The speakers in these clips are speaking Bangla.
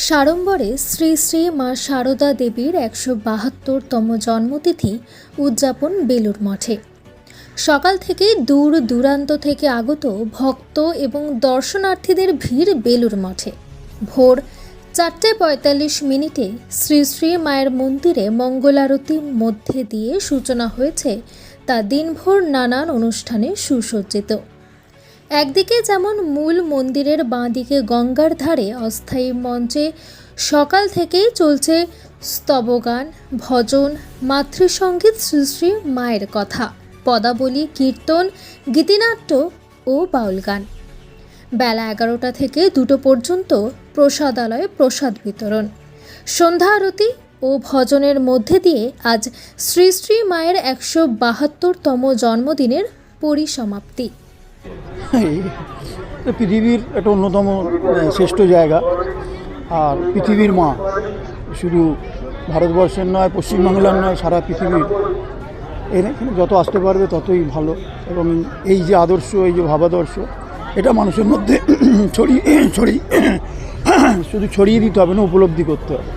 সাড়ম্বরে শ্রী শ্রী মা শারদা দেবীর ১৭২তম জন্মতিথি উদযাপন বেলুড় মঠে। সকাল থেকেই দূর দূরান্ত থেকে আগত ভক্ত এবং দর্শনার্থীদের ভিড় বেলুড় মঠে। ভোর ৪:৪৫ শ্রী শ্রী মায়ের মন্দিরে মঙ্গলারতির মধ্যে দিয়ে সূচনা হয়েছে তা দিনভর নানান অনুষ্ঠানে সুসজ্জিত। একদিকে যেমন মূল মন্দিরের বাঁদিকে গঙ্গার ধারে অস্থায়ী মঞ্চে সকাল থেকেই চলছে স্তবগান, ভজন, মাতৃসঙ্গীত, শ্রী শ্রী মায়ের কথা, পদাবলী, কীর্তন, গীতিনাট্য ও বাউল গান। বেলা ১১টা থেকে ২টো পর্যন্ত প্রসাদালয়ে প্রসাদ বিতরণ, সন্ধ্যা আরতি ও ভজনের মধ্যে দিয়ে আজ শ্রী শ্রী মায়ের ১৭২তম জন্মদিনের পরিসমাপ্তি। পৃথিবীর একটা অন্যতম শ্রেষ্ঠ জায়গা। আর পৃথিবীর মা শুধু ভারতবর্ষের নয়, পশ্চিমবাংলার নয়, সারা পৃথিবীর। এখানে যত আসতে পারবে ততই ভালো। এবং এই যে আদর্শ, এই যে ভাবাদর্শ, এটা মানুষের মধ্যে শুধু ছড়িয়ে দিতে হবে না, উপলব্ধি করতে হবে।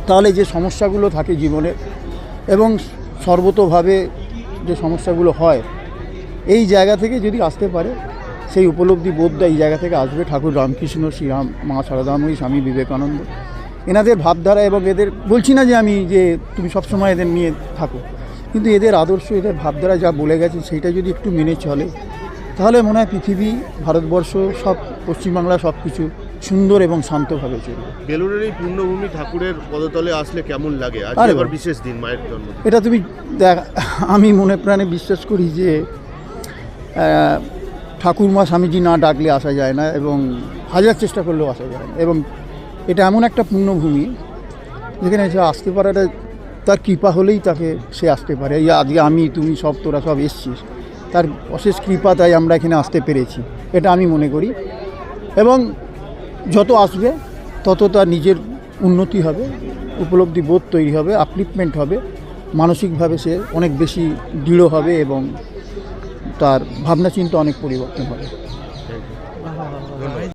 তাহলে যে সমস্যাগুলো থাকে জীবনে এবং সর্বতোভাবে যে সমস্যাগুলো হয়, এই জায়গা থেকে যদি আসতে পারে, সেই উপলব্ধি বোধটা এই জায়গা থেকে আসবে। ঠাকুর রামকৃষ্ণ, শ্রীরাম, মা শারদাময়ী, স্বামী বিবেকানন্দ, এনাদের ভাবধারা এবং এদের, বলছি না যে আমি যে তুমি সবসময় এদের নিয়ে থাকো, কিন্তু এদের আদর্শ, এদের ভাবধারা যা বলে গেছে সেইটা যদি একটু মেনে চলে, তাহলে মনে হয় পৃথিবী, ভারতবর্ষ, সব পশ্চিমবাংলা সব কিছু সুন্দর এবং শান্তভাবে চলবে। বেলুড়ের এই পূর্ণভূমি ঠাকুরের পদতলে আসলে কেমন লাগে? আজ এবার বিশেষ দিন, মায়ের জন্ম। এটা তুমি দেখ, আমি মনে প্রাণে বিশ্বাস করি যে ঠাকুরমা স্বামীজি না ডাকলে আসা যায় না, এবং হাজার চেষ্টা করলেও আসা যায় না। এবং এটা এমন একটা পুণ্যভূমি যেখানে সে আসতে পারাটা তার কৃপা হলেই তাকে সে আসতে পারে। এই আজকে আমি, তুমি সব, তোরা সব এসছিস, তার অশেষ কৃপা, তাই আমরা এখানে আসতে পেরেছি, এটা আমি মনে করি। এবং যত আসবে তত তার নিজের উন্নতি হবে, উপলব্ধি বোধ তৈরি হবে, আপলিফমেন্ট হবে, মানসিকভাবে সে অনেক বেশি দৃঢ় হবে এবং তার ভাবনা চিন্তা অনেক পরিবর্তন হবে।